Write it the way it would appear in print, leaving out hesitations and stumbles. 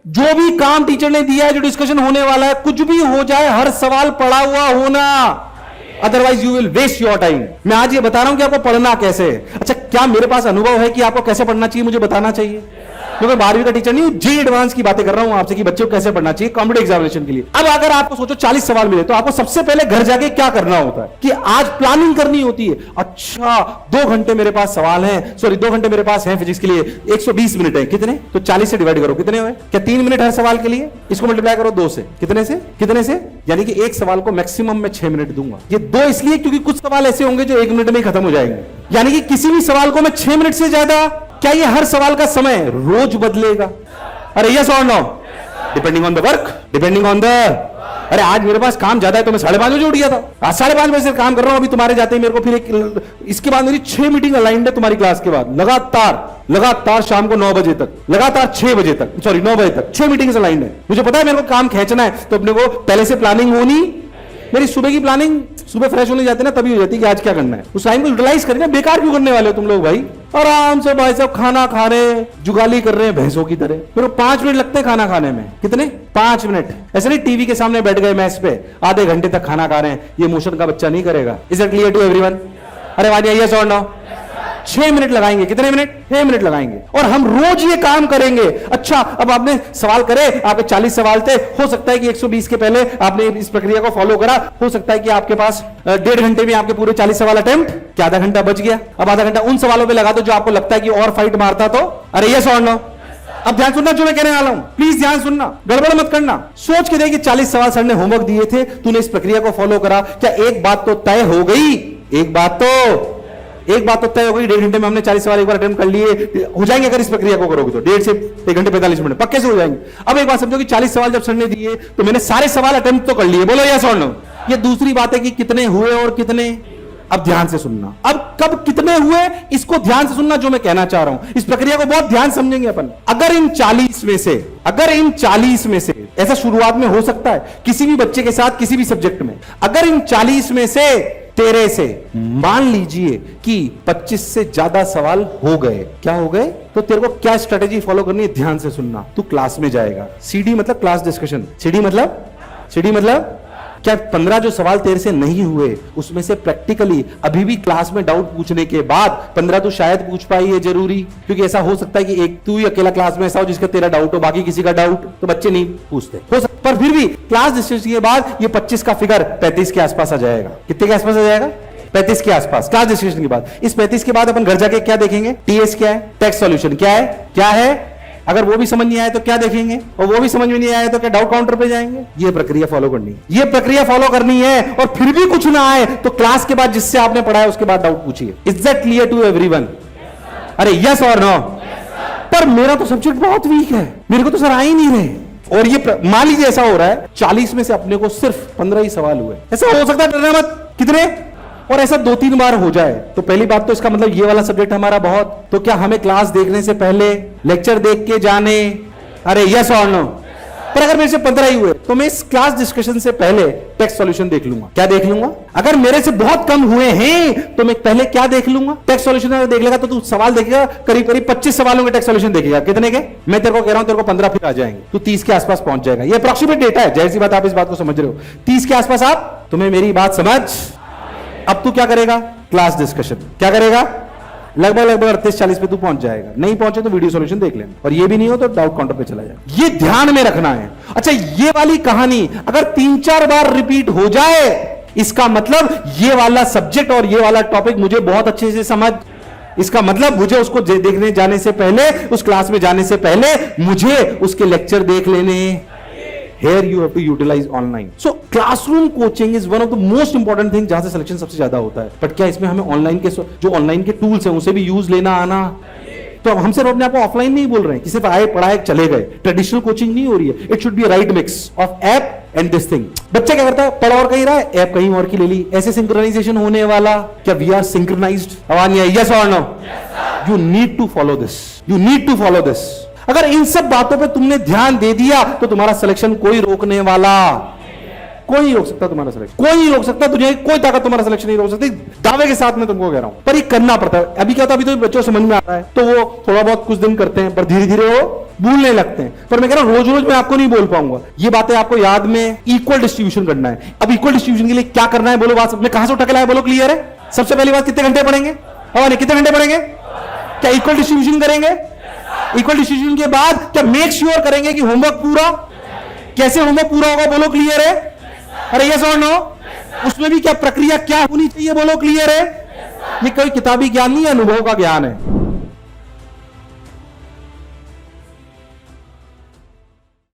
जो भी काम टीचर ने दिया है, जो डिस्कशन होने वाला है, कुछ भी हो जाए, हर सवाल पढ़ा हुआ होना, otherwise you will waste your time. मैं आज ये बता रहा हूं कि आपको पढ़ना कैसे है। अच्छा, क्या मेरे पास अनुभव है कि आपको कैसे पढ़ना चाहिए मुझे बताना चाहिए? क्योंकि 12वीं का टीचर नहीं हूं, जे एडवांस की बातें कर रहा हूं आपसे कि बच्चों को कैसे पढ़ना चाहिए कॉम्पिटिटिव एग्जामिनेशन के लिए। अब अगर आपको सोचो 40 सवाल मिले तो आपको सबसे पहले घर जाके क्या करना होता है कि आज प्लानिंग करनी होती है। अच्छा, 2 घंटे मेरे पास सवाल है, सॉरी 2 घंटे मेरे पास है फिजिक्स के लिए, 120 मिनट है, कितने? तो 40 से डिवाइड करो, कितने हुए? क्या 3 मिनट हर सवाल के लिए? इसको मल्टीप्लाई करो 2 से, कितने से? कितने से? यानी कि एक सवाल को मैक्सिमम में 6 मिनट दूंगा। ये 2 इसलिए क्योंकि कुछ सवाल ऐसे होंगे जो 1 मिनट में ही खत्म हो जाएंगे। यानी कि किसी भी सवाल को मैं 6 मिनट से ज्यादा, क्या ये हर सवाल का समय रोज बदलेगा? अरे यस और no? Depending on the work, depending on the, अरे आज मेरे पास काम ज्यादा है तो मैं 5:30 बजे उठ गया था, आज 5:30 बजे से काम कर रहा हूं। अभी तुम्हारे जाते ही मेरे को फिर इसके बाद मेरी 6 मीटिंग अलाइंड है तुम्हारी क्लास के बाद, लगातार शाम को 9 बजे तक, लगातार 6 बजे तक, सॉरी 9 बजे तक 6 मीटिंग्स अलाइंड है। मुझे पता है मेरे को काम खींचना है, तो अपने को पहले से प्लानिंग होनी। मेरी सुबह की प्लानिंग, सुबह फ्रेश होने जाते ना तभी हो जाती है कि आज क्या करना है। उस टाइम को यूटिलाइज करें, बेकार क्यों करने वाले हो तुम लोग भाई? आराम से भाई साहब खाना खा रहे, जुगाली कर रहे हैं भैंसों की तरह। फिर 5 मिनट लगते हैं खाना खाने में, कितने? 5 मिनट। ऐसे नहीं टीवी के सामने बैठ गए मैच पे, आधे घंटे तक खाना खा रहे हैं, ये मोशन का बच्चा नहीं करेगा। Is it clear to everyone? अरे वादिया यस और नो? 6 मिनट लगाएंगे, कितने मिनट? 6 मिनट लगाएंगे, और हम रोज ये काम करेंगे। अच्छा, अब आपने सवाल करे, आपके 40 सवाल थे, हो सकता है कि 120 के पहले आपने इस प्रक्रिया को फॉलो करा, हो सकता है कि आपके पास 1.5 घंटे में आपके पूरे 40 सवाल अटेम्प्ट, क्या आधा घंटा बच गया? अब आधा घंटा उन सवालों पे लगा दो जो आपको लगता है कि और फाइट मारता तो। अरे यस और नो? अब ध्यान सुनना जो मैं कहने वाला हूं, प्लीज ध्यान सुनना, गड़बड़ मत करना। सोच के देखिए 40 सवाल सर ने होमवर्क दिए थे, तूने इस प्रक्रिया को फॉलो करा, क्या एक बात तो तय हो गई? एक बात तो तय हो गई, 1.5 घंटे में हमने 40 सवाल एक बार अटेम्प्ट कर लिए, हो जाएंगे अगर इस प्रक्रिया को करोगे तो 1.5 से 1 घंटे 45 मिनट पक्के से हो जाएंगे। अब एक बात समझो कि 40 सवाल जब सर ने दिए तो मैंने सारे सवाल अटेम्प्ट तो कर लिए, बोलो यस और नो? ये दूसरी बात है कि कितने हुए और कितने। अब ध्यान से सुनना, अब कब कितने हुए इसको ध्यान से सुनना जो मैं कहना चाह रहा हूं। इस प्रक्रिया को बहुत ध्यान समझेंगे अपन। अगर इन 40 में से ऐसा शुरुआत में हो सकता है किसी भी बच्चे के साथ किसी भी सब्जेक्ट में, अगर इन 40 में से 13 से मान लीजिए कि 25 से ज्यादा सवाल हो गए, क्या हो गए, तो तेरे को क्या स्ट्रेटेजी फॉलो करनी है? ध्यान से सुनना। तू क्लास में जाएगा, सीडी मतलब क्लास डिस्कशन, सीडी मतलब क्या 15 जो सवाल तेरे से नहीं हुए उसमें से प्रैक्टिकली अभी भी क्लास में डाउट पूछने के बाद 15 तो शायद पूछ पाई है जरूरी, क्योंकि ऐसा हो सकता है कि एक तू ही अकेला क्लास में ऐसा हो जिसका तेरा डाउट हो, बाकी किसी का डाउट तो बच्चे नहीं पूछते, हो सकता, पर फिर भी क्लास डिस्कशन के बाद ये 25 का फिगर 35 के आसपास आ जाएगा। कितने के आसपास आ जाएगा? 35 के आसपास क्लास डिस्कशन के बाद। इस 35 के बाद अपन घर जाके क्या देखेंगे? टीएस क्या है, टेक्स्ट सॉल्यूशन क्या है। अगर वो भी समझ नहीं आए तो क्या देखेंगे, और वो भी समझ में नहीं आए तो क्या डाउट काउंटर पे जाएंगे। ये प्रक्रिया फॉलो करनी है, ये प्रक्रिया फॉलो करनी है। और फिर भी कुछ ना आए तो क्लास के बाद जिससे आपने पढ़ा है उसके बाद डाउट पूछिए। Is that clear to everyone? अरे यस और नो? पर मेरा तो सब्जेक्ट बहुत वीक है, मेरे को तो सर आ ही नहीं रहे। और ये मान लीजिए ऐसा हो रहा है 40 में से अपने को सिर्फ 15 ही सवाल हुए, ऐसा हो सकता है, डरना मत। कितने? और ऐसा 2-3 बार हो जाए तो पहली बात तो इसका मतलब ये वाला सब्जेक्ट हमारा बहुत, तो क्या हमें क्लास देखने से पहले लेक्चर देख के जाने? अरे यस और नो? पर अगर मेरे से 15 ही हुए तो मैं इस क्लास डिस्कशन से पहले टेक्स्ट सॉल्यूशन देख लूंगा। क्या देख लूंगा? अगर मेरे से बहुत कम हुए हैं तो मैं पहले क्या देख लूंगा? टेक्स्ट सॉल्यूशन अगर देख लेगा तो तू सवाल देखेगा, करीब 25 सवालों के टेक्स्ट सॉल्यूशन देखेगा। कितने के? मैं तेरे को कह रहा हूं तेरे को 15 फिर आ जाएंगे, तू 30 के आसपास पहुंच जाएगा। ये अप्रॉक्सीमेट डेटा है, जैसी बात आप इस बात को समझ रहे हो, 30 के आसपास आप, तुम्हें मेरी बात समझ। अब तू क्या करेगा? क्लास डिस्कशन क्या करेगा? लगभग 38-40 पे तू पहुंच जाएगा। नहीं पहुंचे तो वीडियो सॉल्यूशन देख लेना, और ये भी नहीं हो तो डाउट काउंटर पे चला जाए। ये ध्यान में रखना है। अच्छा, ये वाली कहानी अगर 3-4 बार रिपीट हो जाए, इसका मतलब ये वाला सब्जेक्ट और ये वाला टॉपिक मुझे बहुत अच्छे से समझ, इसका मतलब मुझे उसको देखने जाने से पहले, उस क्लास में जाने से पहले मुझे उसके लेक्चर देख लेने। Here you have to utilize online. So classroom coaching is one of the most important thing जहां से सिलेक्शन सबसे ज्यादा होता है। बट क्या इसमें हमें ऑनलाइन के जो ऑनलाइन के टूल्स हैं उसे भी यूज लेना आना? तो हम सिर्फ अपने आप को ऑफलाइन नहीं बोल रहे हैं कि सिर्फ आए पढ़ाए चले गए, ट्रेडिशनल कोचिंग नहीं हो रही है। It should be right mix of app and this thing. बच्चा क्या करता है? पढ़ और कहीं रहा है, ऐप कहीं और की ले ली, ऐसे सिंक्रोनाइजेशन होने वाला। क्या वी आर सिंक्रोनाइज्ड? आवाज नहीं, यस और no? You need to follow this, you need to follow this. अगर इन सब बातों पे तुमने ध्यान दे दिया तो तुम्हारा सिलेक्शन कोई रोकने वाला कोई नहीं रोक सकता तुम्हारा सिलेक्शन, कोई नहीं रोक सकता तुझे, कोई ताकत तुम्हारा सिलेक्शन नहीं रोक सकती, दावे के साथ मैं तुमको कह रहा हूं। पर ये करना पड़ता है। अभी क्या होता है, अभी तो बच्चों समझ में आ रहा है तो वो थोड़ा बहुत कुछ दिन करते हैं, पर धीरे धीरे वो भूलने लगते हैं। पर मैं कह रहा हूं रोज रोज मैं आपको नहीं बोल पाऊंगा, ये बातें आपको याद में इक्वल डिस्ट्रीब्यूशन करना है। अब इक्वल डिस्ट्रीब्यूशन के लिए क्या करना है बोलो, बात में कहां से उठा के लाया बोलो, क्लियर है? सबसे पहली बात, कितने घंटे पढ़ेंगे? और कितने घंटे पढ़ेंगे? क्या इक्वल डिस्ट्रीब्यूशन करेंगे? इक्वल डिस्ट्रीब्यूशन के बाद क्या मेक श्योर करेंगे कि होमवर्क पूरा? कैसे होमवर्क पूरा होगा बोलो, क्लियर है? अरे यस और नो? उसमें भी क्या प्रक्रिया क्या होनी चाहिए बोलो, क्लियर है? ये कोई किताबी ज्ञान नहीं है, अनुभव का ज्ञान है।